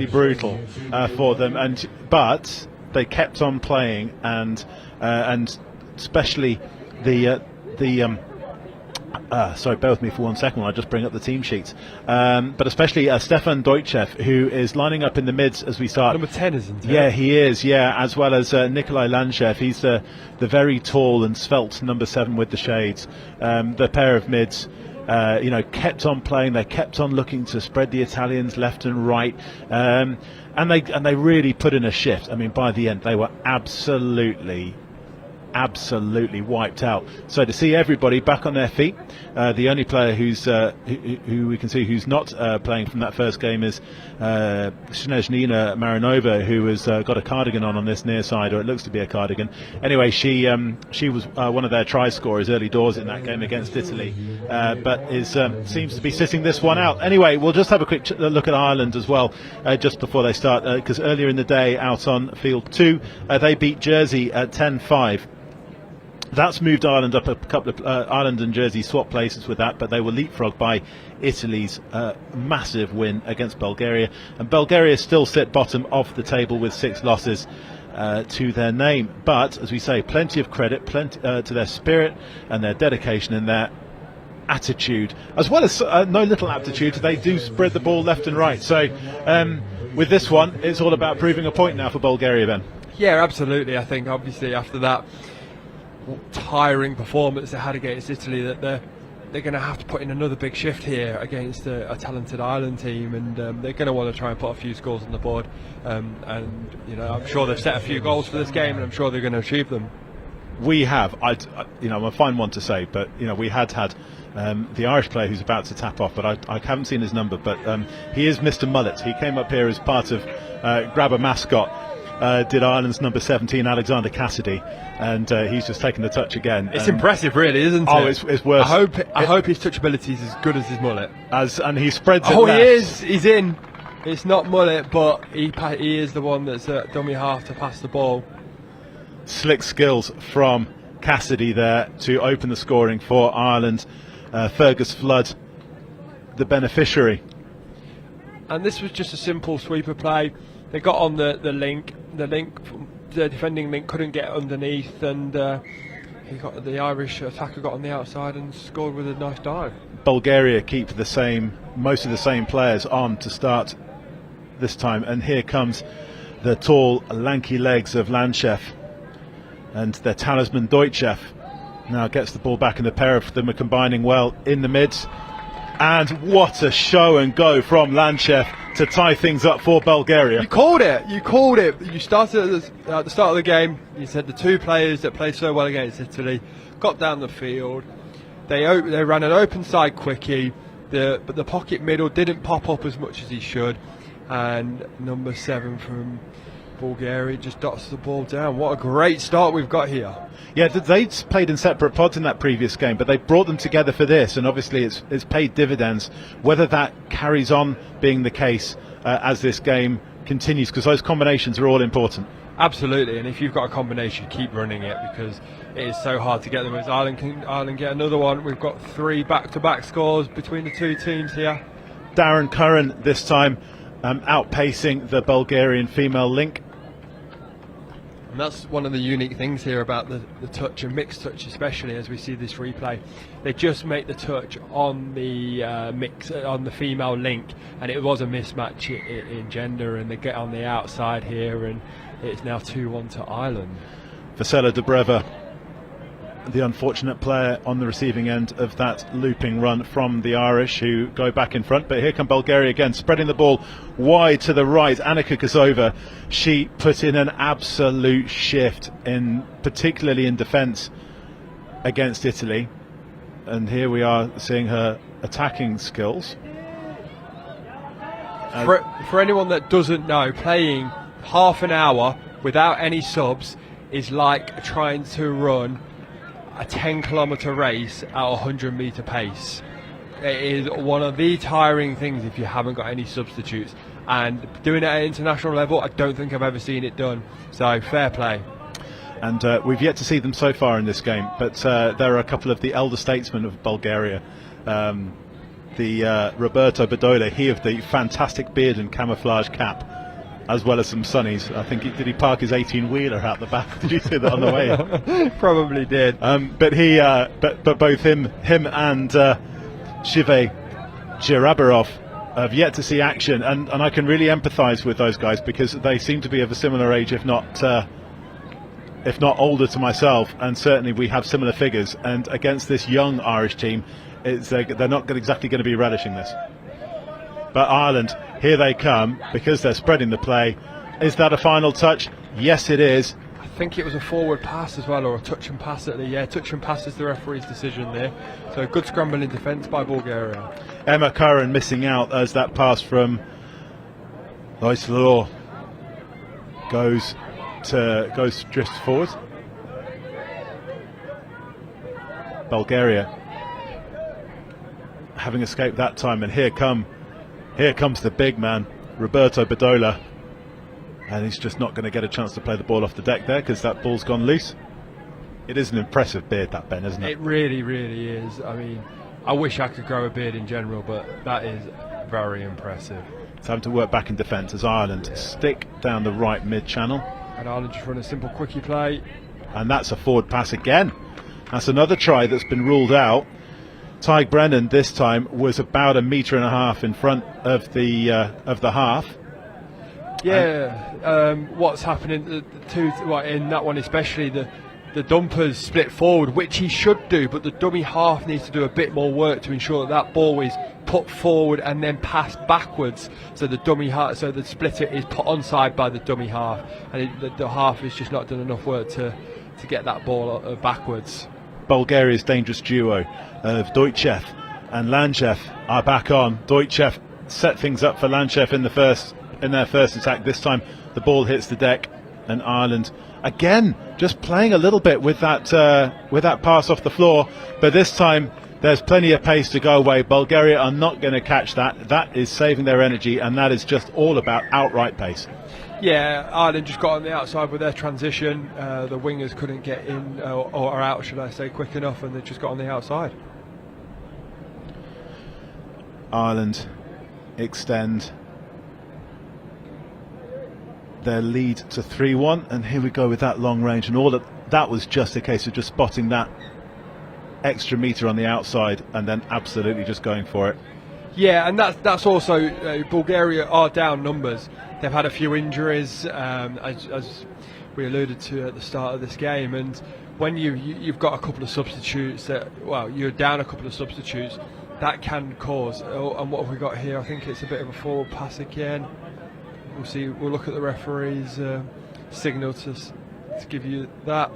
brutal for them, but they kept on playing, and especially sorry, bear with me for 1 second while I just bring up the team sheets. But especially Stefan Deutschev, who is lining up in the mids as we start. Number 10, isn't he? Yeah, he is, as well as Nikolai Lanchev. He's the very tall and svelte number 7 with the shades. The pair of mids, kept on playing. They kept on looking to spread the Italians left and right. And they really put in a shift. I mean, by the end, they were absolutely wiped out. So to see everybody back on their feet, the only player who we can see who's not playing from that first game is Snezhnina Marinova, who has got a cardigan on this near side, or it looks to be a cardigan. Anyway, she was one of their try scorers early doors in that game against Italy, but seems to be sitting this one out. Anyway, we'll just have a quick look at Ireland as well just before they start, because earlier in the day out on field 2 they beat Jersey at 10-5. That's moved Ireland up a couple of Ireland and Jersey swap places with that, but they were leapfrogged by Italy's massive win against Bulgaria, and Bulgaria still sit bottom of the table with 6 losses to their name. But as we say, plenty of credit, to their spirit and their dedication and their attitude, as well as no little aptitude. They do spread the ball left and right. So with this one, it's all about proving a point now for Bulgaria, Ben. Yeah, absolutely. I think obviously after that tiring performance they had against Italy, that they're going to have to put in another big shift here against a talented Ireland team, and they're going to want to try and put a few scores on the board, and I'm sure they've set a few goals for this game, and I'm sure they're going to achieve them. We have, I'm a fine one to say, but we had the Irish player who's about to tap off, but I haven't seen his number, but he is Mr. Mullet. He came up here as part of Grab a Mascot. Did Ireland's number 17, Alexander Cassidy, and he's just taken the touch again. It's impressive, really, isn't it? Oh, it's worse. I hope his touchability is as good as his mullet. And he spreads it. Oh, left. he is. He's in. It's not mullet, but he is the one that's dummy half to pass the ball. Slick skills from Cassidy there to open the scoring for Ireland. Fergus Flood, the beneficiary. And this was just a simple sweeper play. They got on the link. The defending link couldn't get underneath, and the Irish attacker got on the outside and scored with a nice dive. Bulgaria keep most of the same players on to start this time, and here comes the tall, lanky legs of Lanchev, and their talisman Deutschev now gets the ball back, and the pair of them are combining well in the mids. And what a show and go from Lanchev to tie things up for Bulgaria. You called it. You started at the start of the game. You said the two players that played so well against Italy got down the field. They ran an open side quickie, but the pocket middle didn't pop up as much as he should. And number 7 from Bulgaria just dots the ball down. What a great start we've got here. Yeah, they'd played in separate pods in that previous game, but they brought them together for this, and obviously it's paid dividends. Whether that carries on being the case as this game continues, because those combinations are all important. Absolutely, and if you've got a combination, keep running it, because it is so hard to get them. As Ireland get another one. We've got 3 back-to-back scores between the two teams here. Darren Curran this time outpacing the Bulgarian female link. And that's one of the unique things here about the touch, and mixed touch especially, as we see this replay. They just make the touch on the on the female link, and it was a mismatch in gender, and they get on the outside here, and it's now 2-1 to Ireland. Vasela Dobreva, the unfortunate player on the receiving end of that looping run from the Irish, who go back in front. But here come Bulgaria again, spreading the ball wide to the right. Annika Kozova, she put in an absolute shift, particularly in defence against Italy. And here we are seeing her attacking skills. For anyone that doesn't know, playing half an hour without any subs is like trying to run a 10-kilometre race at a 100-metre pace. It is one of the tiring things if you haven't got any substitutes, and doing it at international level, I don't think I've ever seen it done. So fair play. And we've yet to see them so far in this game, but there are a couple of the elder statesmen of Bulgaria the Roberto Bedoya, he of the fantastic beard and camouflage cap, as well as some sunnies. I think did he park his 18-wheeler out the back? Did you see that on the way in? Probably did. But both him and Shive Jirabarov have yet to see action, and I can really empathise with those guys because they seem to be of a similar age, if not older to myself, and certainly we have similar figures. And against this young Irish team, they're not exactly going to be relishing this. But Ireland, here they come because they're spreading the play. Is that a final touch? Yes, it is. I think it was a forward pass as well, or a touch and pass touch and pass is the referee's decision there. So good scrambling defence by Bulgaria. Emma Curran missing out as that pass from Loiselor drifts forward. Bulgaria having escaped that time, and here comes the big man, Roberto Bedoya, and he's just not going to get a chance to play the ball off the deck there because that ball's gone loose. It is an impressive beard, that, Ben, isn't it? It really, really is. I mean, I wish I could grow a beard in general, but that is very impressive. Time to work back in defence as Ireland stick down the right mid-channel. And Ireland just run a simple quickie play. And that's a forward pass again. That's another try that's been ruled out. Tyg Brennan this time was about 1.5 meters in front of the half. Yeah, what's happening in that one, especially the dumpers split forward, which he should do, but the dummy half needs to do a bit more work to ensure that ball is put forward and then passed backwards. So the dummy half, so the splitter is put onside by the dummy half, and the half has just not done enough work to get that ball backwards. Bulgaria's dangerous duo of Dojcev and Lanchev are back on. Dojcev set things up for Lanchev in their first attack. This time the ball hits the deck, and Ireland again just playing a little bit with that pass off the floor, but this time there's plenty of pace to go away. Bulgaria are not going to catch that. That is saving their energy, and that is just all about outright pace. Yeah, Ireland just got on the outside with their transition. The wingers couldn't get in or out, should I say, quick enough, and they just got on the outside. Ireland extend their lead to 3-1, and here we go with that long range, and all that was just a case of just spotting that extra meter on the outside and then absolutely just going for it. Yeah, and that's also Bulgaria are down numbers. They've had a few injuries, as we alluded to at the start of this game, and when you've got a couple of substitutes you're down a couple of substitutes, that can cause. And what have we got here? I think it's a bit of a forward pass again. We'll see. We'll look at the referee's signal to give you that.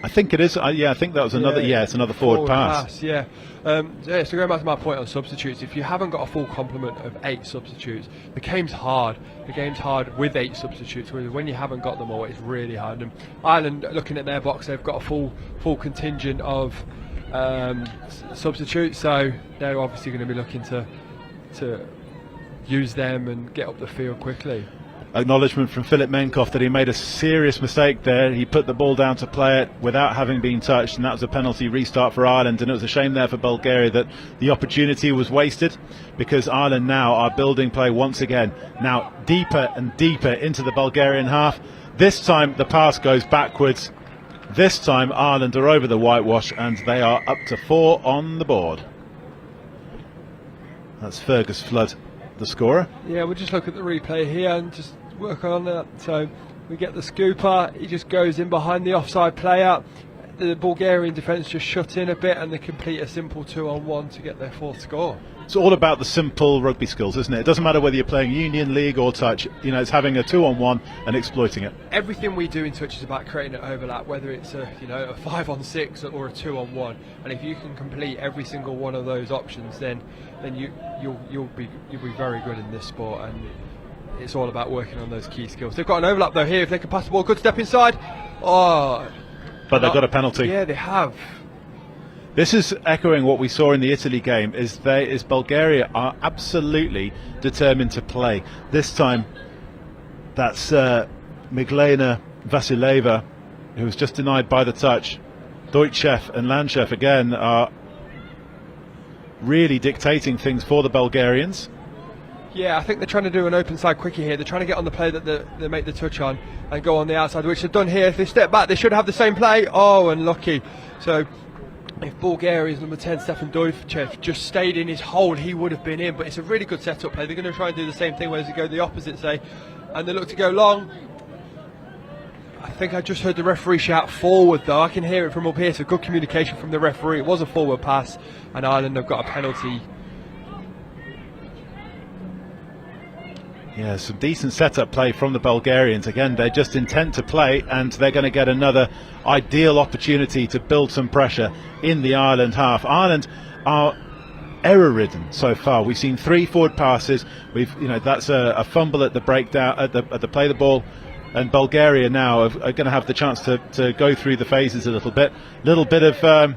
I think it is. I think that was another. Yeah, it's another forward pass. Yeah. So going back to my point on substitutes, if you haven't got a full complement of 8 substitutes, the game's hard. The game's hard with 8 substitutes. When you haven't got them all, it's really hard. And Ireland, looking at their box, they've got a full contingent of substitutes, so they're obviously going to be looking to use them and get up the field quickly. Acknowledgement from Filip Menkov that he made a serious mistake there. He put the ball down to play it without having been touched, and that was a penalty restart for Ireland. And it was a shame there for Bulgaria that the opportunity was wasted, because Ireland now are building play once again, now deeper and deeper into the Bulgarian half. This time the pass goes backwards. This time Ireland are over the whitewash, and they are up to 4 on the board. That's Fergus Flood, the scorer. Yeah, we'll just look at the replay here and just work on that. So we get the scooper, he just goes in behind the offside player. The Bulgarian defence just shut in a bit, and they complete a simple 2-on-1 to get their 4th score. It's all about the simple rugby skills, isn't it? It doesn't matter whether you're playing Union, League or touch. It's having a 2-on-1 and exploiting it. Everything we do in touch is about creating an overlap, whether it's a 5-on-6 or a 2-on-1. And if you can complete every single one of those options, then you'll be very good in this sport. And it's all about working on those key skills. They've got an overlap though here. If they can pass the ball, good step inside. But they've got a penalty. Yeah, they have. This is echoing what we saw in the Italy game. Is Bulgaria are absolutely determined to play. This time, that's Miglena Vasileva, who was just denied by the touch. Dojcev and Lanchev again are really dictating things for the Bulgarians. Yeah, I think they're trying to do an open side quickie here. They're trying to get on the play that they make the touch on and go on the outside, which they've done here. If they step back, they should have the same play. Oh, unlucky. So if Bulgaria's number 10, Stefan Dojcev, just stayed in his hole, he would have been in. But it's a really good setup play. They're going to try and do the same thing, whereas they go the opposite, say, and they look to go long. I think I just heard the referee shout forward, though. I can hear it from up here, so good communication from the referee. It was a forward pass, and Ireland have got a penalty. Yeah, some decent setup play from the Bulgarians. Again, they're just intent to play, and they're going to get another ideal opportunity to build some pressure in the Ireland half. Ireland are error-ridden so far. We've seen 3 forward passes. That's a fumble at the breakdown, at the play the ball, and Bulgaria now are going to have the chance to go through the phases a little bit. Little bit of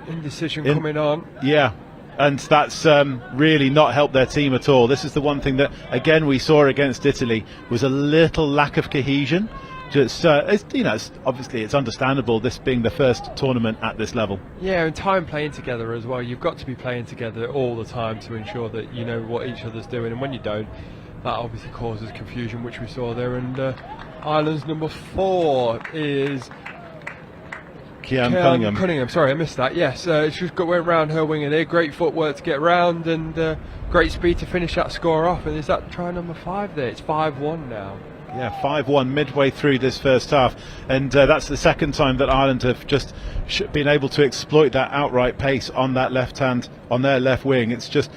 indecision coming on. Yeah. And that's really not helped their team at all. This is the one thing that, again, we saw against Italy, was a little lack of cohesion. Just, obviously it's understandable, this being the first tournament at this level. Yeah, and time playing together as well. You've got to be playing together all the time to ensure that you know what each other's doing. And when you don't, that obviously causes confusion, which we saw there. And Ireland's number 4 is Cunningham. Sorry, I missed that. Yes, she's went round her winger there. Great footwork to get round, and great speed to finish that score off. And is that try number 5 there? It's 5-1 now. Yeah, 5-1 midway through this first half, and that's the second time that Ireland have just been able to exploit that outright pace on that left hand, on their left wing. It's just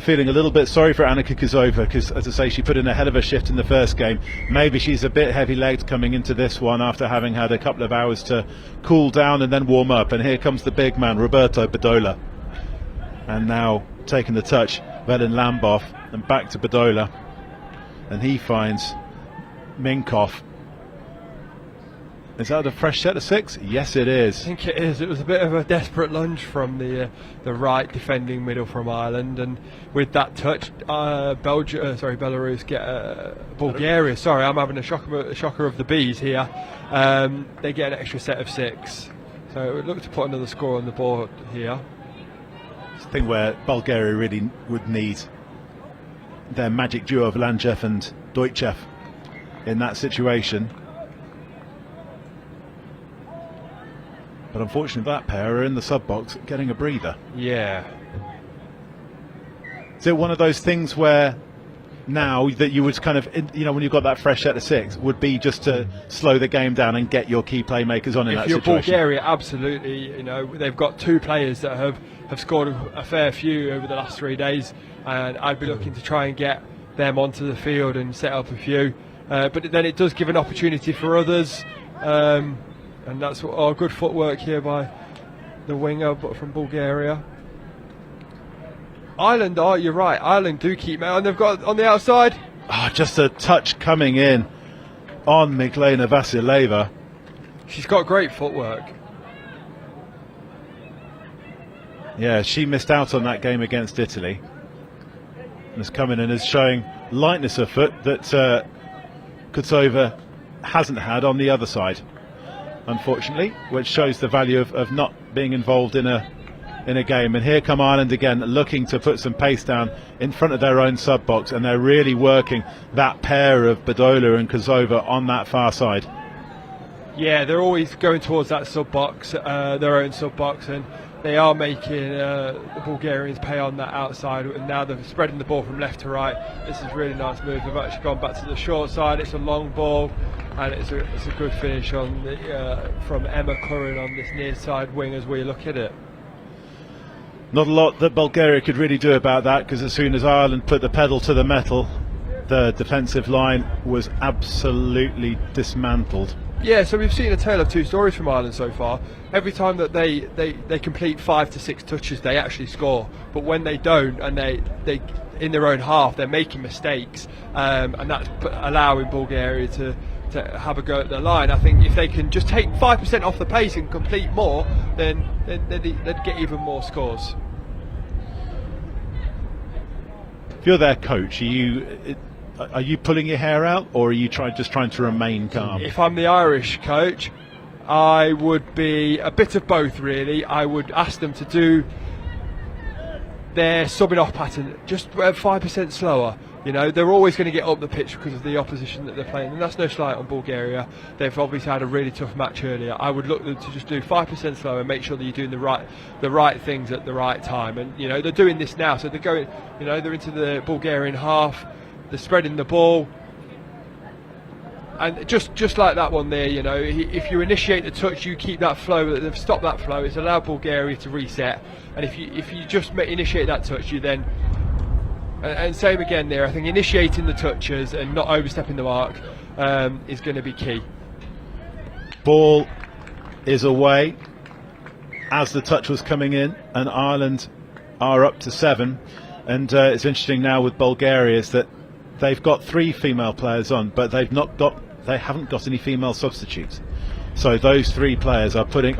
feeling a little bit sorry for Annika Kozova, because, as I say, she put in a hell of a shift in the first game. Maybe she's a bit heavy-legged coming into this one after having had a couple of hours to cool down and then warm up. And here comes the big man, Roberto Badola. And now taking the touch, Velen Lambov, and back to Badola. And he finds Minkov. Is that a fresh set of 6? Yes, it is. I think it is. It was a bit of a desperate lunge from the right defending middle from Ireland, and with that touch, Belarus get Bulgaria. Sorry, I'm having a shocker of the bees here. They get an extra set of 6, so it looked to put another score on the board here. It's a thing where Bulgaria really would need their magic duo of Landjev and Dojcev in that situation. But unfortunately, that pair are in the sub-box getting a breather. Yeah. Is it one of those things where now that you would kind of, when you've got that fresh set of 6, would be just to slow the game down and get your key playmakers on in that situation? If you're Bulgaria, absolutely. They've got 2 players that have scored a fair few over the last 3 days, and I'd be looking to try and get them onto the field and set up a few. But then it does give an opportunity for others. And that's good footwork here by the winger, but from Bulgaria. Ireland, you're right. Ireland do keep out, and they've got on the outside. Just a touch coming in on Miglena Vasileva. She's got great footwork. Yeah, she missed out on that game against Italy, and is coming in as showing lightness of foot that Kutsova hasn't had on the other side, unfortunately, which shows the value of not being involved in a game. And here come Ireland again, looking to put some pace down in front of their own sub-box, and they're really working that pair of Badola and Kozova on that far side. Yeah, they're always going towards that sub-box, their own sub-box, and they are making the Bulgarians pay on that outside, and now they're spreading the ball from left to right. This is a really nice move. They've actually gone back to the short side. It's a long ball, and it's a good finish on from Emma Curran on this near side wing as we look at it. Not a lot that Bulgaria could really do about that, because as soon as Ireland put the pedal to the metal, the defensive line was absolutely dismantled. Yeah, so we've seen a tale of 2 stories from Ireland so far. Every time that they complete 5 to 6 touches, they actually score. But when they don't, and they in their own half, they're making mistakes, and that's allowing Bulgaria to have a go at the line. I think if they can just take 5% off the pace and complete more, then they'd get even more scores. If you're their coach, are you pulling your hair out, or are you just trying to remain calm? If I'm the Irish coach, I would be a bit of both, really. I would ask them to do their subbing off pattern just 5% slower. You know, they're always going to get up the pitch because of the opposition that they're playing, and that's no slight on Bulgaria. They've obviously had a really tough match earlier. I would look them to just do 5% slower and make sure that you're doing the right things at the right time. And you know, they're doing this now, so they're going. You know, they're into the Bulgarian half. They're spreading the ball, and just like that one there. You know, if you initiate the touch, you keep that flow. They've stopped that flow. It's allowed Bulgaria to reset, and if you just initiate that touch, you then. And same again there. I think initiating the touches and not overstepping the mark is going to be key. Ball is away as the touch was coming in, and Ireland are up to 7. And it's interesting now with Bulgaria is that they've got 3 female players on, but they haven't got any female substitutes. So those 3 players are putting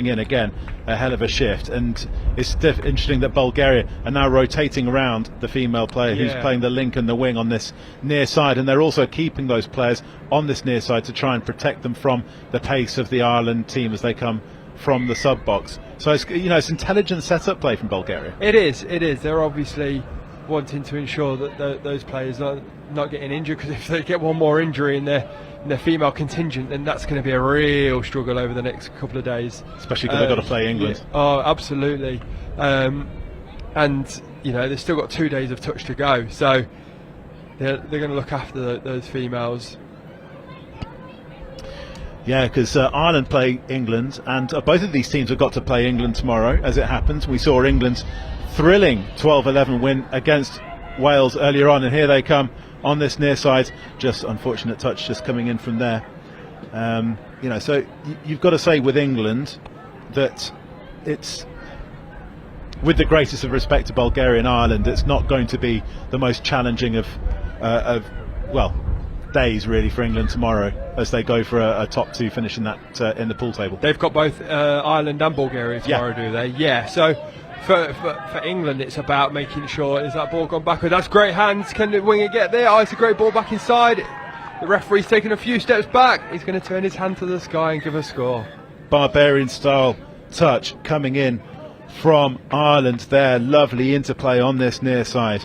in again a hell of a shift, and it's interesting that Bulgaria are now rotating around the female player who's playing the link and the wing on this near side, and they're also keeping those players on this near side to try and protect them from the pace of the Ireland team as they come from the sub box. So it's, you know, it's intelligent setup play from Bulgaria. It is. They're obviously wanting to ensure that those players are not getting injured, because if they get one more injury in their female contingent, then that's going to be a real struggle over the next couple of days. Especially because they've got to play England. Yeah. Oh, absolutely. And you know, they've still got 2 days of touch to go, so they're going to look after those females. Yeah, because Ireland play England, and both of these teams have got to play England tomorrow, as it happens. We saw England's thrilling 12-11 win against Wales earlier on, and here they come on this near side. Just unfortunate touch just coming in from there. You know, so you've got to say with England that it's, with the greatest of respect to Bulgaria and Ireland, it's not going to be the most challenging of days really for England tomorrow as they go for a top 2 finish in that in the pool table. They've got both Ireland and Bulgaria tomorrow, do they? Yeah. So for England, it's about making sure, is that ball gone backward? That's great hands. Can the winger get there? Oh, it's a great ball back inside. The referee's taking a few steps back. He's going to turn his hand to the sky and give a score. Barbarian style touch coming in from Ireland there. Lovely interplay on this near side.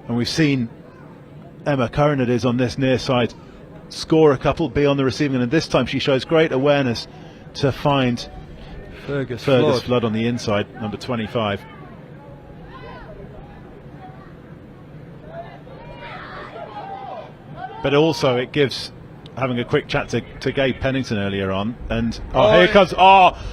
And we've seen Emma Curran, it is, on this near side, score a couple, be on the receiving end, and this time she shows great awareness to find Fergus Flood on the inside, number 25. But also it gives, having a quick chat to Gabe Pennington earlier on, and here it comes,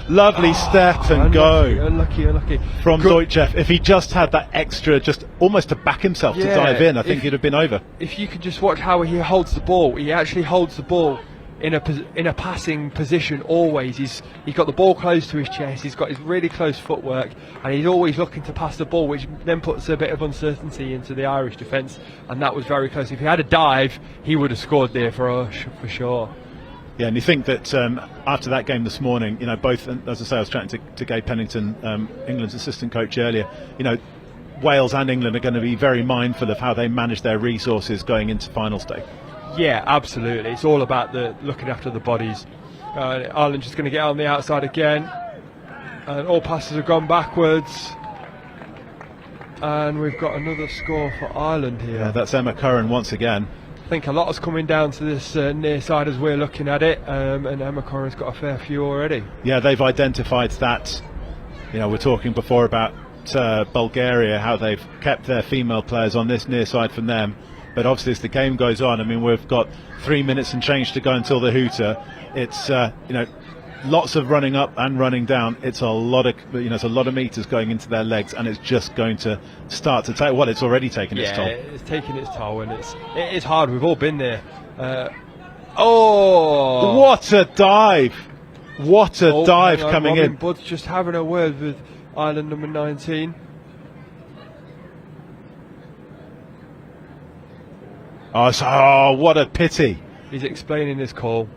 lovely step and unlucky from Deutschev. If he just had that extra, just almost to back himself to dive in, I think he'd have been over. If you could just watch how he holds the ball, he actually holds the ball in a passing position always. He's got the ball close to his chest, he's got his really close footwork, and he's always looking to pass the ball, which then puts a bit of uncertainty into the Irish defence, and that was very close. If he had a dive, he would have scored there for sure. Yeah, and you think that after that game this morning, you know, both, as I say, I was chatting to Gabe Pennington, England's assistant coach earlier, you know, Wales and England are going to be very mindful of how they manage their resources going into finals day. Yeah, absolutely. It's all about looking after the bodies. Ireland just going to get on the outside again, and all passes have gone backwards, and we've got another score for Ireland here. Yeah, that's Emma Curran once again. I think a lot is coming down to this near side as we're looking at it, and Emma Curran's got a fair few already. Yeah, they've identified that. You know, we're talking before about Bulgaria, how they've kept their female players on this near side from them. But obviously, as the game goes on, I mean, we've got 3 minutes and change to go until the hooter. It's you know, lots of running up and running down. It's a lot of, you know, it's a lot of meters going into their legs, and it's just going to start to take. Well, it's already taken its toll. Yeah, it's taking its toll, and it is hard. We've all been there. What a dive! What a dive coming Robin in. Bud's just having a word with Ireland number 19. What a pity. He's explaining his call.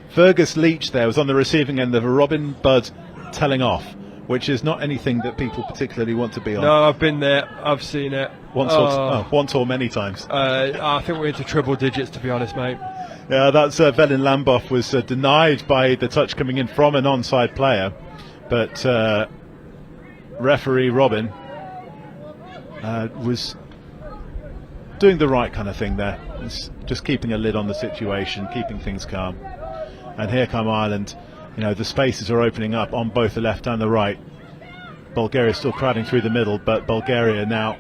Fergus Leach there was on the receiving end of a Robin Budd telling off, which is not anything that people particularly want to be on. No, I've been there. I've seen it. Once or many times. I think we're into triple digits, to be honest, mate. Yeah, that's Velin Lambov was denied by the touch coming in from an onside player, but referee Robin was doing the right kind of thing there. It's just keeping a lid on the situation, keeping things calm. And here come Ireland. The spaces are opening up on both the left and the right. Bulgaria still crowding through the middle, but Bulgaria now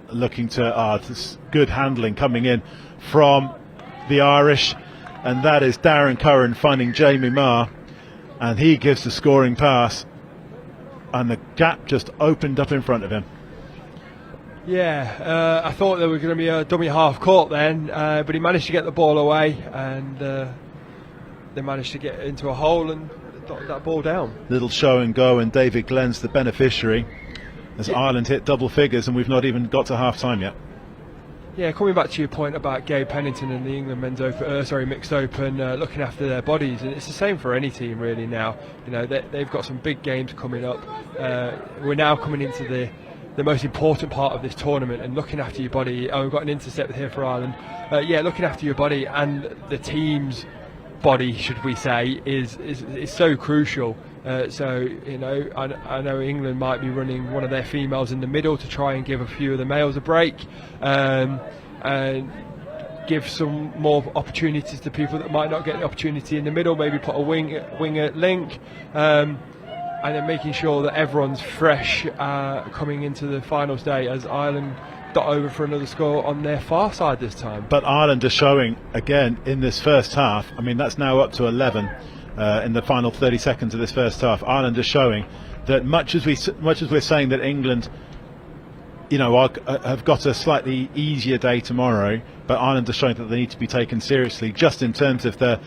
looking to this good handling coming in from the Irish, and that is Darren Curran finding Jamie Marr, and he gives the scoring pass, and the gap just opened up in front of him. Yeah, I thought there was going to be a dummy half court then, but he managed to get the ball away, and they managed to get into a hole and dot that ball down. Little show and go, and David Glenn's the beneficiary as Ireland hit double figures, and we've not even got to half time yet. Yeah, coming back to your point about Gabe Pennington and the England mixed open looking after their bodies, and it's the same for any team really now. They've got some big games coming up. We're now coming into the most important part of this tournament, and looking after your body. We've got an intercept here for Ireland. Looking after your body and the team's body, should we say, is so crucial. I know England might be running one of their females in the middle to try and give a few of the males a break, and give some more opportunities to people that might not get the opportunity in the middle. Maybe put a winger link, and then making sure that everyone's fresh coming into the finals day, as Ireland dot over for another score on their far side this time. But Ireland are showing again in this first half. I mean, that's now up to 11 in the final 30 seconds of this first half. Ireland are showing that much as we're saying that England, have got a slightly easier day tomorrow, but Ireland are showing that they need to be taken seriously, just in terms of the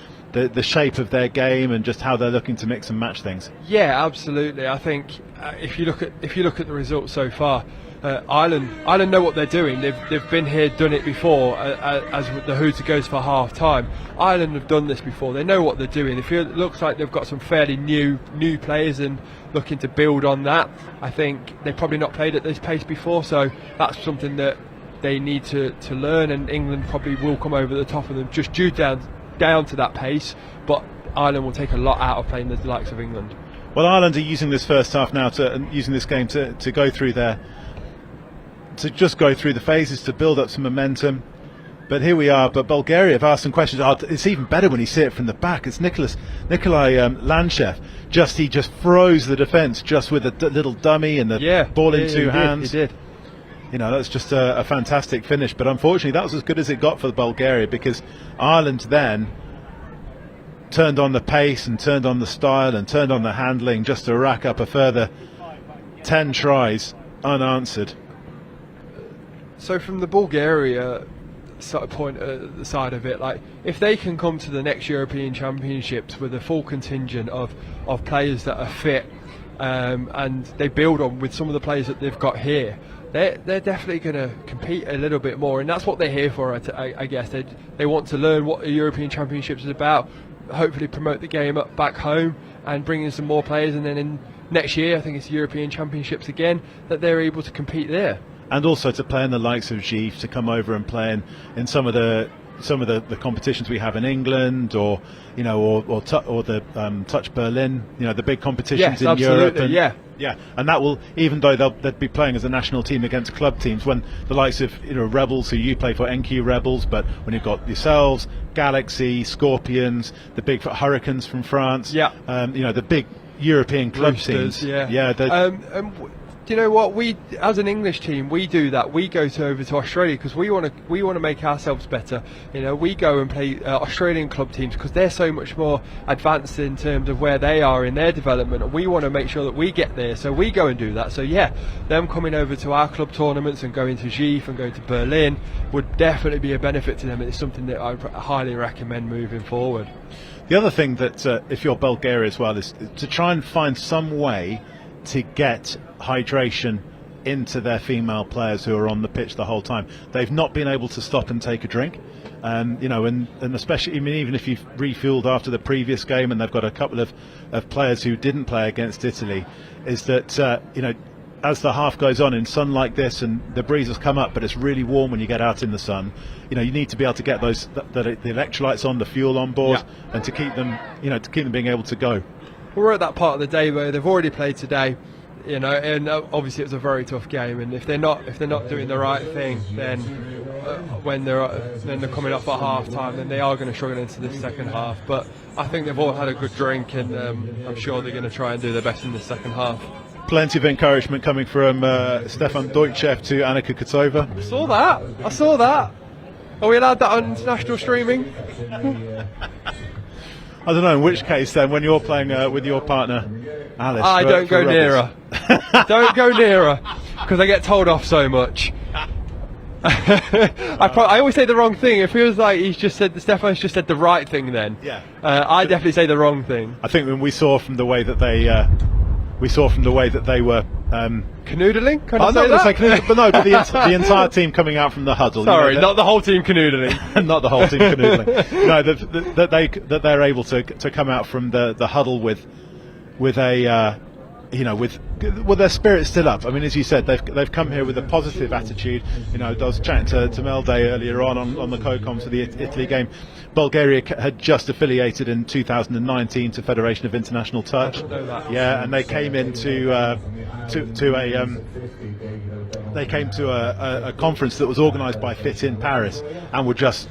shape of their game and just how they're looking to mix and match things. Yeah, absolutely. I think if you look at the results so far, Ireland know what they're doing. They've been here, done it before, as the hooter goes for half time. Ireland have done this before. They know what they're doing. It looks like they've got some fairly new players and looking to build on that. I think they've probably not played at this pace before, so that's something that they need to learn, and England probably will come over the top of them just due down to that pace, but Ireland will take a lot out of playing the likes of England. Well, Ireland are using this first half now using this game to go through to just go through the phases, to build up some momentum. But here we are. But Bulgaria have asked some questions. It's even better when you see it from the back. It's Nikolai Lanchev. He just froze the defence just with a little dummy and the ball in two hands. He did. That's just a fantastic finish. But unfortunately, that was as good as it got for Bulgaria, because Ireland then turned on the pace and turned on the style and turned on the handling just to rack up a further 10 tries unanswered. So from the Bulgaria side of it, like, if they can come to the next European Championships with a full contingent of players that are fit, and they build on with some of the players that they've got here, they're definitely going to compete a little bit more, and that's what they're here for. I guess they want to learn what the European Championships is about, hopefully promote the game up back home and bring in some more players, and then in next year, I think it's European Championships again, that they're able to compete there. And also to play in the likes of Gif, to come over and play in some of the competitions we have in England, or the Touch Berlin, the big competitions in Europe. And and that will, even though they'd be playing as a national team against club teams, when the likes of Rebels, who you play for, NQ Rebels, but when you've got yourselves, Galaxy, Scorpions, the big Hurricanes from France, the big European club Roosters, teams. Do you know what, we as an English team, we do that. We go over to Australia because we want to make ourselves better. We go and play Australian club teams because they're so much more advanced in terms of where they are in their development, and we want to make sure that we get there, so we go and do that. So them coming over to our club tournaments and going to Gif and going to Berlin would definitely be a benefit to them. It's something that I highly recommend moving forward. The other thing that if you're Bulgaria as well, is to try and find some way to get hydration into their female players who are on the pitch the whole time. They've not been able to stop and take a drink, and especially, even if you've refueled after the previous game, and they've got a couple of players who didn't play against Italy, is that as the half goes on in sun like this, and the breeze has come up, but it's really warm when you get out in the sun, you need to be able to get the electrolytes on, the fuel on board, and to keep them being able to go. We're at that part of the day where they've already played today. And obviously it was a very tough game. And if they're not doing the right thing, then when they're coming off at half time, then they are going to struggle into the second half. But I think they've all had a good drink, and I'm sure they're going to try and do their best in the second half. Plenty of encouragement coming from Stefan Deutschev to Annika Kotova. I saw that. Are we allowed that on international streaming? I don't know, in which case then, when you're playing with your partner, Alice. I don't go near her. Don't go near her, because I get told off so much. I always say the wrong thing. It feels like Stefan's just said the right thing then. Yeah. I definitely say the wrong thing. I think when we saw from the way that they were canoodling? But the entire team coming out from the huddle. Sorry, not the whole team canoodling. Not the whole team canoodling. No, that they're able to come out from the huddle with a with their spirits still up. I mean, as you said, they've come here with a positive attitude. I was chatting to Mel Day earlier on the co-com to the Italy game. Bulgaria had just affiliated in 2019 to Federation of International Touch. Yeah, and they came into a conference that was organised by FIT in Paris, and were just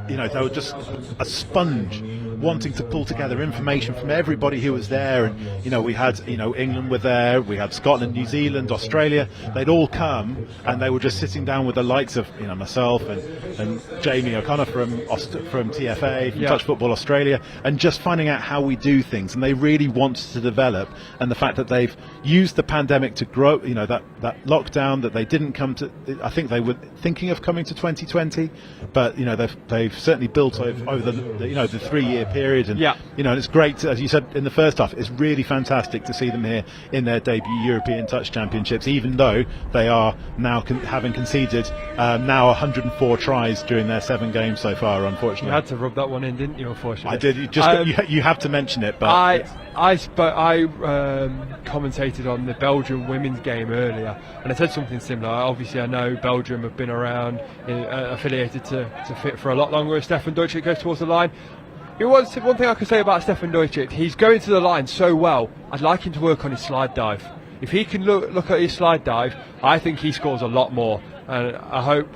they were just a sponge, wanting to pull together information from everybody who was there. And we had England were there, we had Scotland, New Zealand, Australia. They'd all come, and they were just sitting down with the likes of myself and Jamie O'Connor from TFA, from Touch Football Australia, and just finding out how we do things. And they really wanted to develop, and the fact that they've used the pandemic to grow, that lockdown, that they didn't come to. I think they were thinking of coming to 2020, but they've certainly built over the 3-year period, and and it's great, as you said in the first half. It's really fantastic to see them here in their debut European Touch Championships, even though they are now having conceded now 104 tries during their 7 games so far. Unfortunately, you had to rub that one in, didn't you? Unfortunately, I did. You have to mention it, but I commentated on the Belgium women's game earlier, and I said something similar. Obviously, I know Belgium have been around, affiliated to FIT for a lot longer. As Stefan Deutschek goes towards the line. One thing I could say about Stefan Deutschek, he's going to the line so well. I'd like him to work on his slide dive. If he can look at his slide dive, I think he scores a lot more. And I hope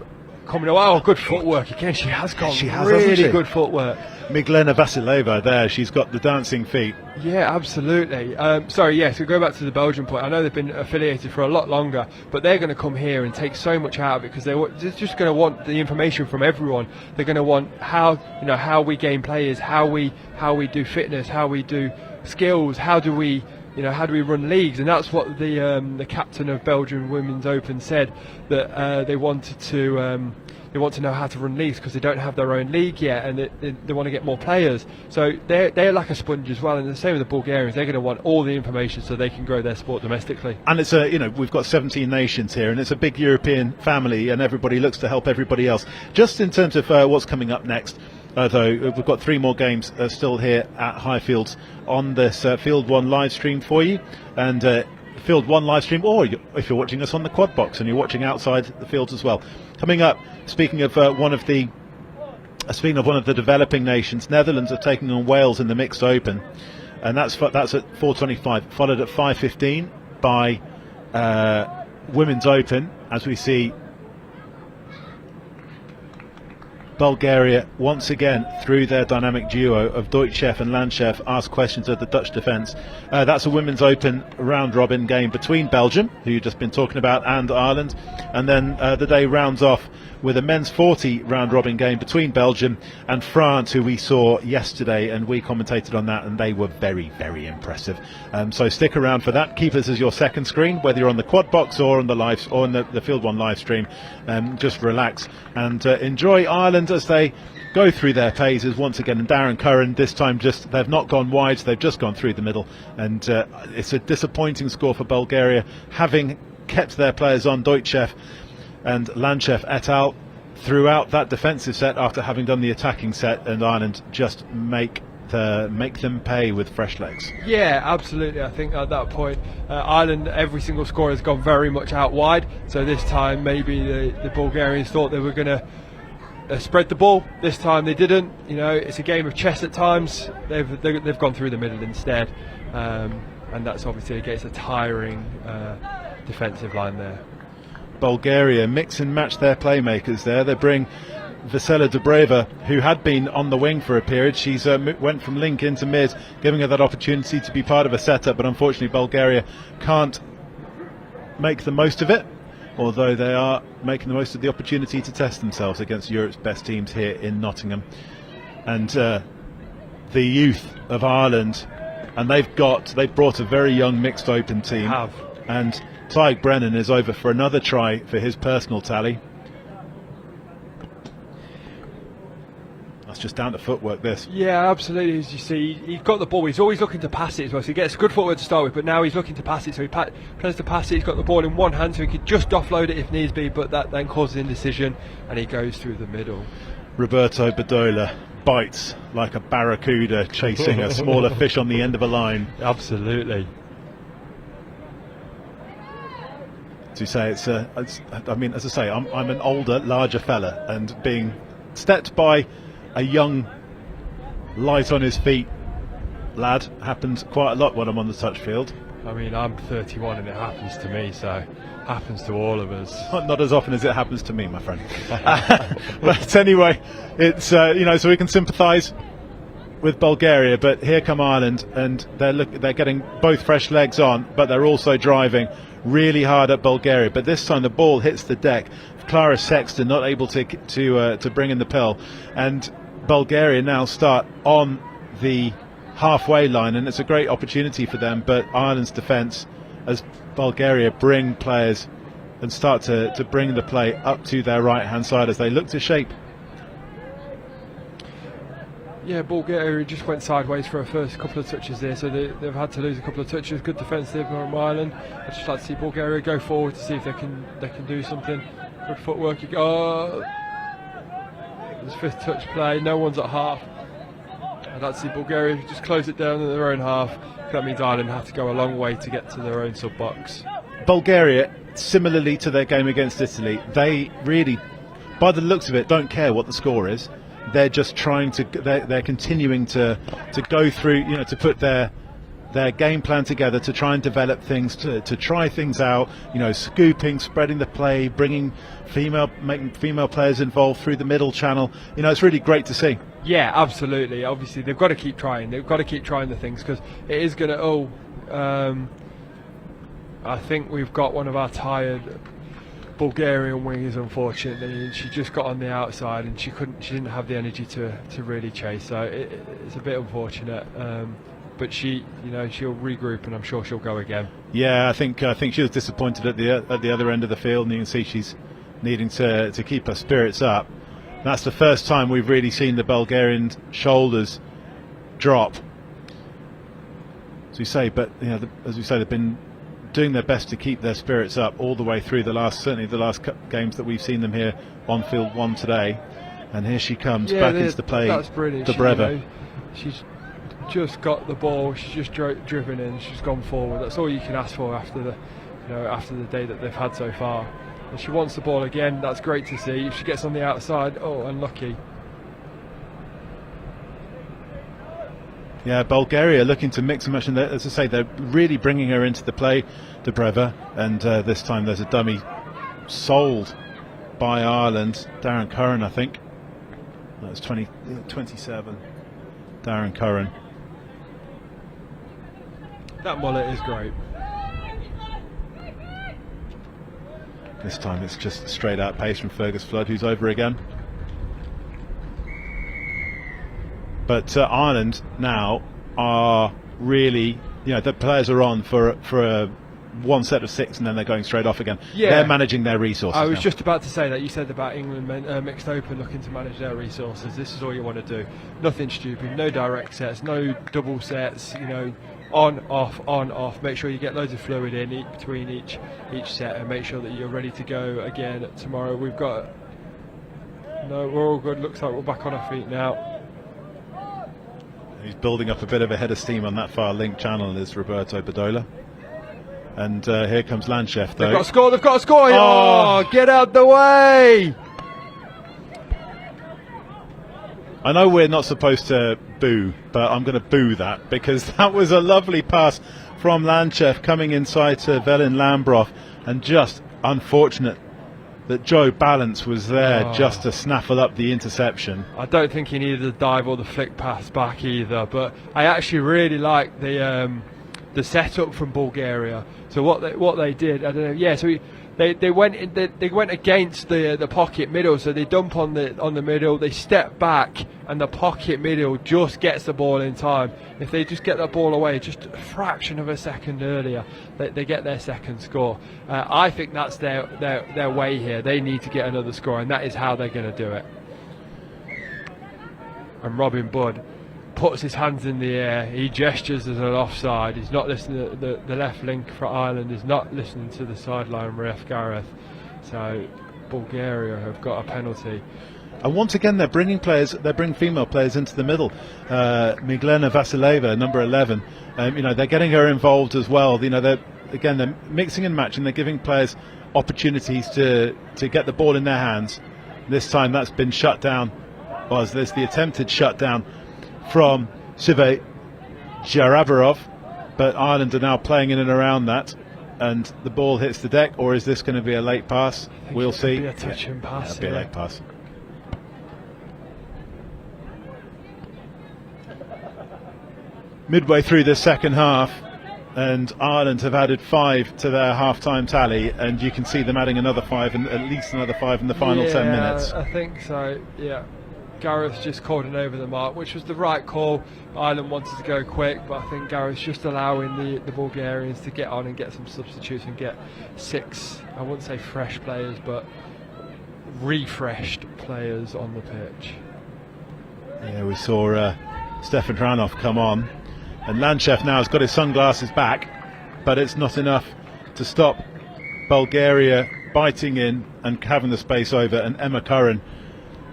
good footwork again. She has really good footwork. Miglena Vasileva there, she's got the dancing feet. Yeah, absolutely. So go back to the Belgian point. I know they've been affiliated for a lot longer, but they're going to come here and take so much out of it, because they're just going to want the information from everyone. They're going to want how we game players, how we do fitness, how we do skills, how do we run leagues. And that's what the captain of Belgian Women's Open said, that they wanted to. They want to know how to run leagues, because they don't have their own league yet, and they want to get more players. So they're like a sponge as well, and the same with the Bulgarians. They're going to want all the information so they can grow their sport domestically. And it's we've got 17 nations here, and it's a big European family, and everybody looks to help everybody else. Just in terms of what's coming up next, though, we've got 3 more games still here at Highfields on this Field 1 live stream for you, and Field 1 live stream, or if you're watching us on the quad box and you're watching outside the fields as well. Coming up, speaking of one of the developing nations, Netherlands are taking on Wales in the mixed open, and that's at 4:25, followed at 5:15 by Women's Open, as we see Bulgaria once again, through their dynamic duo of Deutschev and Landschev, ask questions of the Dutch defence. That's a Women's Open round robin game between Belgium, who you've just been talking about, and Ireland, and then the day rounds off with a men's 40 round robin game between Belgium and France, who we saw yesterday, and we commentated on that, and they were very, very impressive. So stick around for that. Keep us as your second screen, whether you're on the quad box or on the live or on the Field 1 live stream. Just relax and enjoy Ireland as they go through their phases once again. And Darren Curran, this time they've not gone wide, they've just gone through the middle, and it's a disappointing score for Bulgaria, having kept their players on, Deutschev and Landschev et al. Throughout that defensive set after having done the attacking set, and Ireland just make them pay with fresh legs. Yeah, absolutely. I think at that point Ireland, every single score has gone very much out wide, so this time maybe the Bulgarians thought they were going to spread the ball. This time they didn't. It's a game of chess at times. They've gone through the middle instead. and that's obviously against a tiring defensive line there. Bulgaria mix and match their playmakers there. They bring Vesela Dobreva, who had been on the wing for a period. She's went from link into mid, giving her that opportunity to be part of a setup, but unfortunately Bulgaria can't make the most of it, although they are making the most of the opportunity to test themselves against Europe's best teams here in Nottingham. And the youth of Ireland, and they've brought a very young mixed open team. And Tyke Brennan is over for another try for his personal tally. That's just down to footwork, this. Yeah, absolutely. As you see, he's got the ball. He's always looking to pass it as well, so he gets good footwork to start with, but now he's looking to pass it, so he plans to pass it. He's got the ball in one hand, so he could just offload it if needs be, but that then causes indecision, and he goes through the middle. Roberto Bedolla bites like a barracuda chasing a smaller fish on the end of a line. Absolutely. To say I mean, as I say, I'm an older, larger fella, and being stepped by a young, light on his feet lad happens quite a lot when I'm on the touch field. I mean, I'm 31 and it happens to me, so it happens to all of us. Not as often as it happens to me, my friend. But anyway, it's so we can sympathise with Bulgaria, but here come Ireland, and they're getting both fresh legs on, but they're also driving really hard at Bulgaria. But this time the ball hits the deck. Clara Sexton not able to bring in the pill, and Bulgaria now start on the halfway line, and it's a great opportunity for them. But Ireland's defence, as Bulgaria bring players and start to bring the play up to their right hand side as they look to shape. Yeah, Bulgaria just went sideways for a first couple of touches there, so they've had to lose a couple of touches. Good defence there from Ireland. I'd just like to see Bulgaria go forward to see if they can do something. Good footwork. His fifth touch play. No one's at half. I'd like to see Bulgaria just close it down in their own half. That means Ireland have to go a long way to get to their own sub box. Bulgaria, similarly to their game against Italy, they really, by the looks of it, don't care what the score is. They're just trying to. They're continuing to go through. To put their game plan together, to try and develop things, to try things out. Scooping, spreading the play, making female players involved through the middle channel. It's really great to see. Yeah, absolutely. Obviously, they've got to keep trying. They've got to keep trying the things, because it is going to. I think we've got one of our tired Bulgarian wingers, unfortunately, and she just got on the outside and she didn't have the energy to really chase, so it's a bit unfortunate, but she'll regroup, and I'm sure she'll go again. Yeah, I think she was disappointed at the other end of the field, and you can see she's needing to keep her spirits up. That's the first time we've really seen the Bulgarian shoulders drop, as we say, but as we say, they've been doing their best to keep their spirits up all the way through certainly the last games that we've seen them here on field one today. And here she comes back into the play. That's brilliant. Dobreva. She's just got the ball. She's just driven in. She's gone forward. That's all you can ask for after the day that they've had so far. And she wants the ball again. That's great to see. If she gets on the outside, unlucky. Yeah, Bulgaria looking to mix and match, and as I say, they're really bringing her into the play, Dobreva, and this time there's a dummy sold by Ireland, Darren Curran, I think. That's 27, Darren Curran. That mullet is great. This time it's just straight out pace from Fergus Flood, who's over again. But Ireland now are really, the players are on for one set of six, and then they're going straight off again. Yeah. They're managing their resources. I was just about to say that. You said about England mixed open looking to manage their resources. This is all you want to do. Nothing stupid, no direct sets, no double sets, on, off. Make sure you get loads of fluid in between each set, and make sure that you're ready to go again tomorrow. We're all good. Looks like we're back on our feet now. He's building up a bit of a head of steam on that far link channel, is Roberto Bedolla. And here comes Lanchef, though. They've got a score! Oh, get out the way! I know we're not supposed to boo, but I'm going to boo that, because that was a lovely pass from Lanchev coming inside to Velin Lambrov, and just unfortunate that Joe Balance was there just to snaffle up the interception. I don't think he needed the dive or the flick pass back either, but I actually really like the setup from Bulgaria. So what they did, I don't know. Yeah, so they went against the pocket middle. So they dump on the middle, they step back, and the pocket middle just gets the ball in time. If they just get that ball away just a fraction of a second earlier, they get their second score. I think that's their way here. They need to get another score, and that is how they're going to do it. And Robin Budd puts his hands in the air, he gestures as an offside. He's not listening to the left link for Ireland is not listening to the sideline ref Gareth. So Bulgaria have got a penalty. And once again, they're bringing female players into the middle. Miglena Vasileva, number 11. They're getting her involved as well. They're mixing and matching. They're giving players opportunities to get the ball in their hands. This time, that's been shut down. There's the attempted shutdown from Sive Jarabarov, but Ireland are now playing in and around that, and the ball hits the deck. Or is this going to be a late pass? We'll see. Be a touch and pass. It'll be a late pass. Midway through the second half, and Ireland have added 5 to their half-time tally, and you can see them adding another 5 and at least another 5 in the final 10 minutes. I think so. Yeah. Gareth's just called an over the mark, which was the right call. Ireland wanted to go quick, but I think Gareth's just allowing the Bulgarians to get on and get some substitutes and get 6, I wouldn't say fresh players, but refreshed players on the pitch. Yeah, we saw Stefan Tranov come on, and Lanchev now has got his sunglasses back, but it's not enough to stop Bulgaria biting in and having the space over. And Emma Curran,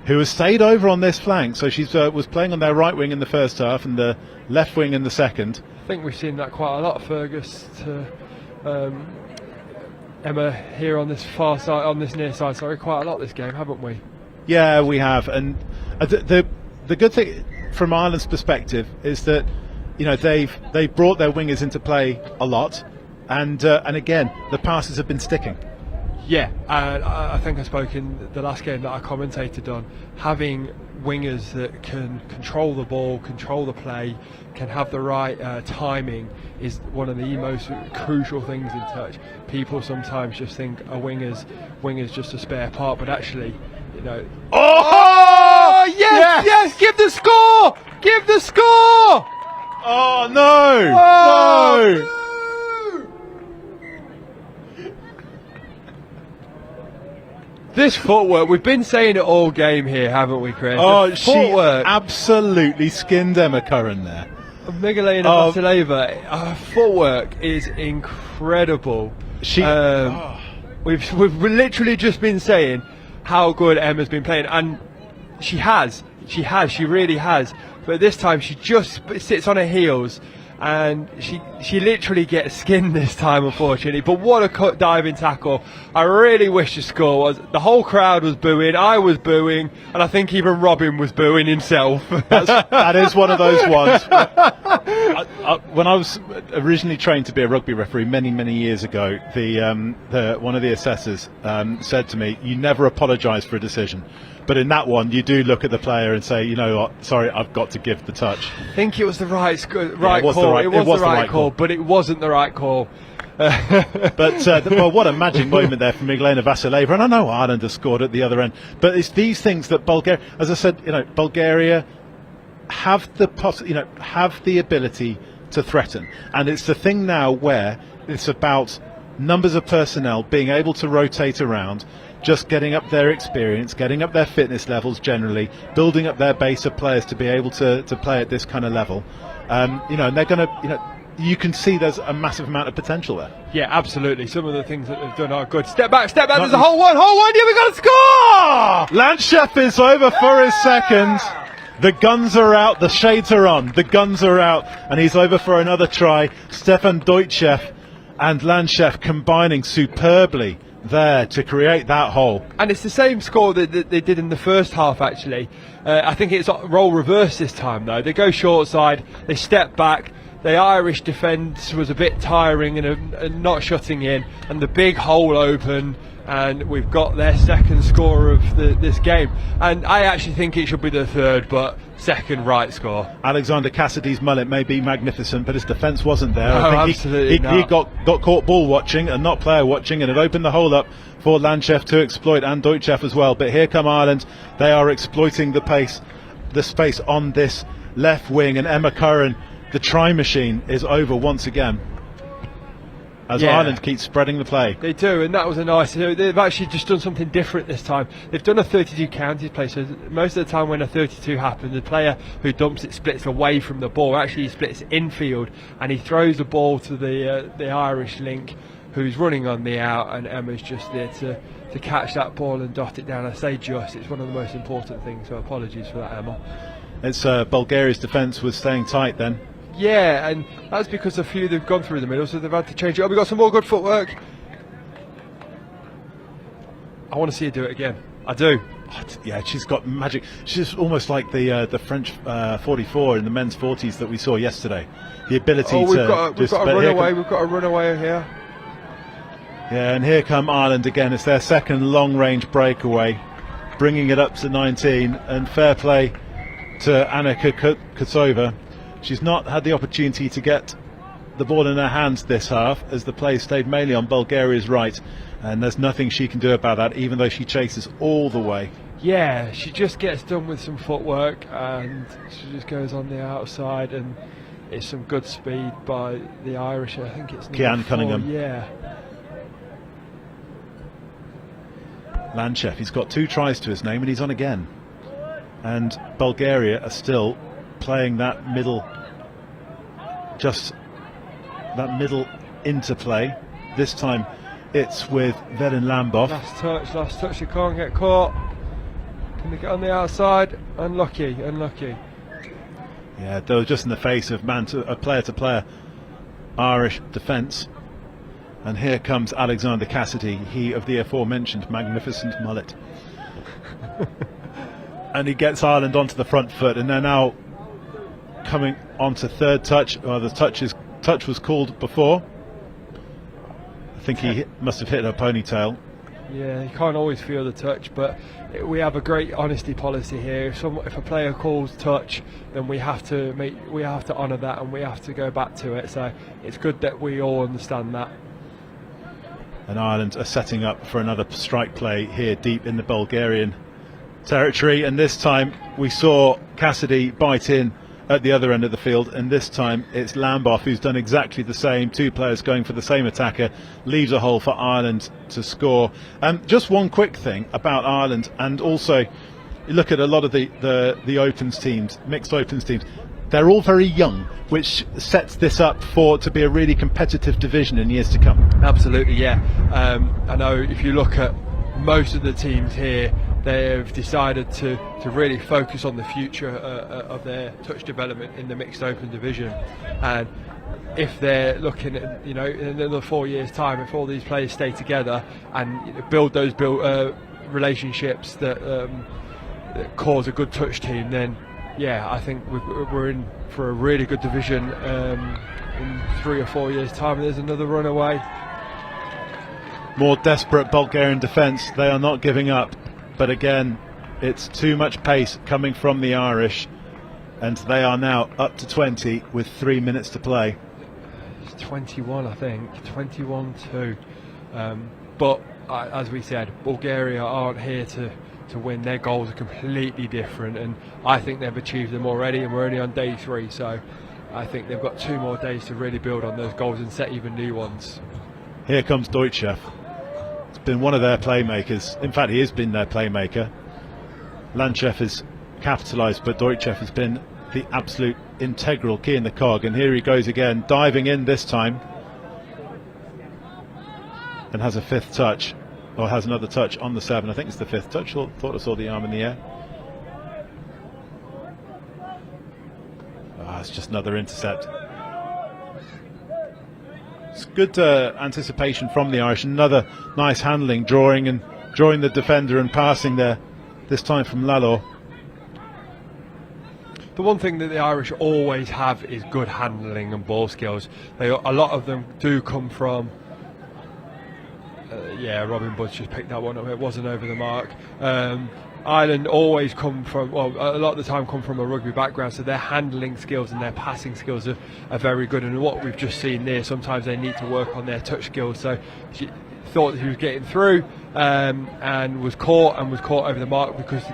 who has stayed over on this flank, so she was playing on their right wing in the first half and the left wing in the second. I think we've seen that quite a lot, Fergus, to Emma here on this far side, on this near side, quite a lot this game, haven't we? Yeah, we have. And the good thing from Ireland's perspective is that they've brought their wingers into play a lot, and again the passes have been sticking. Yeah, and I think I spoke in the last game that I commentated on. Having wingers that can control the ball, control the play, can have the right timing is one of the most crucial things in touch. People sometimes just think a winger's just a spare part, but actually, Oh yes! Give the score! Give the score! Oh no! No! This footwork, we've been saying it all game here, haven't we, Chris? Oh, she absolutely skinned Emma Curran there. Migalina Vasileva, her footwork is incredible. We've literally just been saying how good Emma's been playing, and she really has. But this time she just sits on her heels, and she literally gets skinned this time, unfortunately. But what a diving tackle. I really wish the score was. The whole crowd was booing, I was booing, and I think even Robin was booing himself. That is one of those ones. When I was originally trained to be a rugby referee many years ago, one of the assessors said to me, "You never apologise for a decision." But in that one, you do look at the player and say, "You know what? Sorry, I've got to give the touch." I think it was the right call. It was the right call, but it wasn't the right call. But what a magic moment there from Miglena Vasileva, and I know Ireland has scored at the other end. But it's these things that Bulgaria, as I said, Bulgaria have the ability to threaten, and it's the thing now where it's about numbers of personnel being able to rotate around. Just getting up their experience, getting up their fitness levels generally, building up their base of players to be able to play at this kind of level. And they're going to, you can see there's a massive amount of potential there. Yeah, absolutely. Some of the things that they've done are good. Step back, there's a whole one, yeah, we got to score! Lanchev is over for his second. The guns are out, the shades are on, the guns are out, and he's over for another try. Stefan Deutschev and Lanchev combining superbly there to create that hole. And it's the same score that they did in the first half, actually. I think it's role reverse this time, though. They go short side, they step back, the Irish defence was a bit tiring and not shutting in, and the big hole opened, and we've got their second score of this game. And I actually think it should be the third, but second right score. Alexander Cassidy's mullet may be magnificent, but his defence wasn't there. No, I think absolutely he not. got caught ball watching and not player watching, and it opened the hole up for Lanchev to exploit, and Deutschev as well. But here come Ireland. They are exploiting the space on this left wing, and Emma Curran, the try machine, is over once again as Ireland keeps spreading the play. They do, and that was a nice. They've actually just done something different this time. They've done a 32 counties play, so most of the time when a 32 happens, the player who dumps it splits away from the ball. Actually, he splits infield, and he throws the ball to the Irish link, who's running on the out, and Emma's just there to catch that ball and dot it down. I say just, it's one of the most important things, so apologies for that, Emma. It's Bulgaria's defence was staying tight then. Yeah, and that's because a few they've gone through the middle, so they've had to change it up. We've got some more good footwork. I want to see her do it again. I do. Yeah, she's got magic. She's almost like the French 44 in the men's 40s that we saw yesterday. The ability we've got a runaway. We've got a runaway here. Yeah, and here come Ireland again. It's their second long-range breakaway, bringing it up to 19. And fair play to Annika Kutsova. She's not had the opportunity to get the ball in her hands this half, as the play stayed mainly on Bulgaria's right, and there's nothing she can do about that, even though she chases all the way. Yeah, she just gets done with some footwork, and she just goes on the outside, and it's some good speed by the Irish. I think it's Kian Cunningham. Yeah. Lanchev, he's got 2 tries to his name, and he's on again. And Bulgaria are still playing that middle, just that middle interplay. This time it's with Velin Lambov. Last touch, you can't get caught. Can they get on the outside? Unlucky. Yeah, they were just in the face of player to player Irish defence. And here comes Alexander Cassidy, he of the aforementioned magnificent mullet. And he gets Ireland onto the front foot, and they're now coming onto third touch. The touch was called before. I think he must have hit her ponytail. Yeah, you can't always feel the touch, but we have a great honesty policy here. If a player calls touch, then we have to honour that, and we have to go back to it. So it's good that we all understand that. And Ireland are setting up for another strike play here deep in the Bulgarian territory, and this time we saw Cassidy bite in at the other end of the field, and this time it's Lambov who's done exactly the same. 2 players going for the same attacker, leaves a hole for Ireland to score. Just one quick thing about Ireland, and also you look at a lot of the opens teams, mixed opens teams, they're all very young, which sets this up to be a really competitive division in years to come. Absolutely, yeah. I know if you look at most of the teams here, they've decided to really focus on the future of their touch development in the mixed open division. And if they're looking at, in another 4 years' time, if all these players stay together and build those relationships that cause a good touch team, then yeah, I think we're in for a really good division in 3 or 4 years' time. There's another runaway. More desperate Bulgarian defence. They are not giving up, but again, it's too much pace coming from the Irish, and they are now up to 20 with 3 minutes to play. It's 21, I think, 21-2. But as we said, Bulgaria aren't here to win. Their goals are completely different, and I think they've achieved them already, and we're only on day 3, so I think they've got 2 more days to really build on those goals and set even new ones. Here comes Deutschev. It's been one of their playmakers. In fact, he has been their playmaker. Lanchev has capitalised, but Deutschev has been the absolute integral key in the cog, and here he goes again, diving in this time, and has a 5th touch, or has another touch on the 7. I think it's the 5th touch. Thought I saw the arm in the air. It's just another intercept. It's good anticipation from the Irish. Another nice handling, drawing the defender and passing there, this time from Lalo. the one thing that the Irish always have is good handling and ball skills. A lot of them do come from. Robin Budge just picked that one up. It wasn't over the mark. Ireland always come from, well, a lot of the time come from a rugby background, so their handling skills and their passing skills are very good. And what we've just seen there, sometimes they need to work on their touch skills. So she thought that he was getting through and was caught over the mark because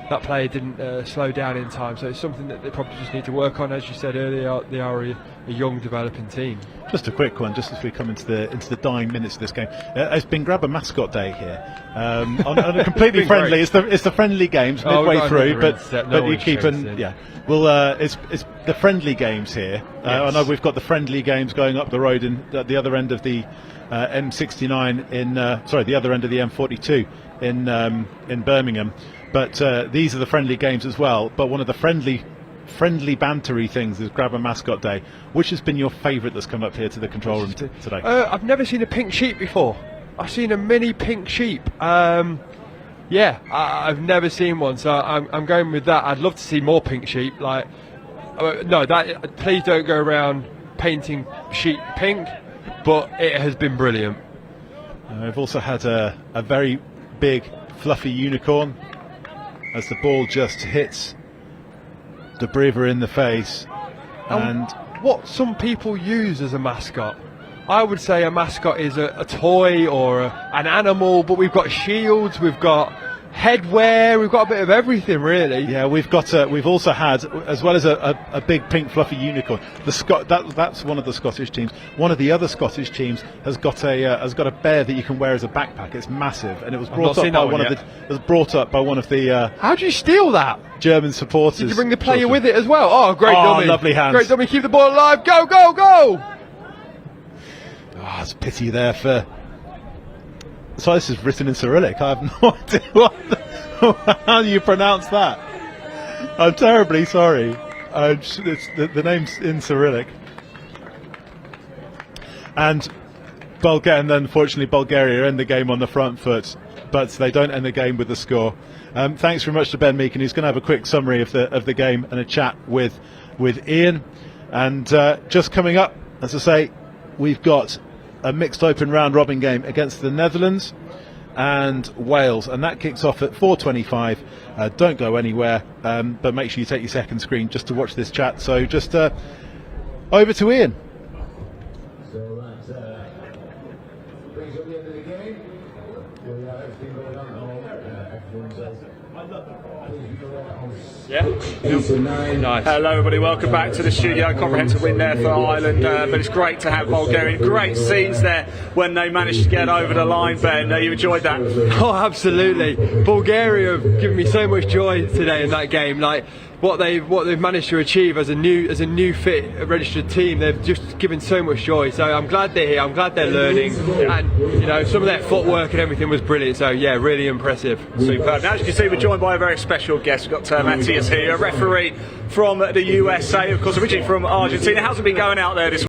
that player didn't slow down in time. So it's something that they probably just need to work on. As you said earlier, they are a young developing team. Just a quick one, just as we come into the dying minutes of this game. It's been Grab a Mascot Day here. On a completely friendly, it's the friendly games midway through, but you keep it's the friendly games here. Yes. I know we've got the friendly games going up the road at the other end of the M69 the other end of the M42 in Birmingham. But these are the friendly games as well. But one of the friendly bantery things is Grab a Mascot Day. Which has been your favourite that's come up here to the control room today? I've never seen a pink sheep before. I've seen a mini pink sheep. I've never seen one, so I'm going with that. I'd love to see more pink sheep. Please don't go around painting sheep pink, but it has been brilliant. We've also had a very big fluffy unicorn as the ball just hits the breather in the face. And what some people use as a mascot, I would say a mascot is a toy or an animal, but we've got shields, we've got headwear, we've got a bit of everything really. Yeah, we've also had, as well as a big pink fluffy unicorn, that's one of the Scottish teams. One of the other Scottish teams has got a bear that you can wear as a backpack. It's massive, and it was brought up by one of the how do you steal that? German supporters. Did you bring the player with it as well? Oh, great dummy. Lovely hands. Great dummy, keep the ball alive, go, go, go! It's a pity there for... So this is written in Cyrillic. I have no idea how you pronounce that. I'm terribly sorry. The name's in Cyrillic. And then unfortunately Bulgaria end the game on the front foot, but they don't end the game with the score. Thanks very much to Ben Meakin, who's going to have a quick summary of the game and a chat with Ian. And just coming up, as I say, we've got a mixed open round robin game against the Netherlands and Wales, and that kicks off at 4:25. Don't go anywhere, but make sure you take your second screen just to watch this chat. So just over to Ian. So that brings up the end of the game. We have everything going on at home. Nice. Hello everybody, welcome back to the studio. Comprehensive win there for Ireland, but it's great to have Bulgaria. Great scenes there when they managed to get over the line, Ben. You enjoyed that? Oh, absolutely. Bulgaria have given me so much joy today in that game. Like what they've managed to achieve as a new fit registered team, they've just given so much joy. So I'm glad they're here. I'm glad they're learning, and some of their footwork and everything was brilliant. So yeah, really impressive. Superb. Now, as you can see, we're joined by a very special guest. We've got Matthias here, a referee from the USA, of course, originally from Argentina. How's it been going out there this week?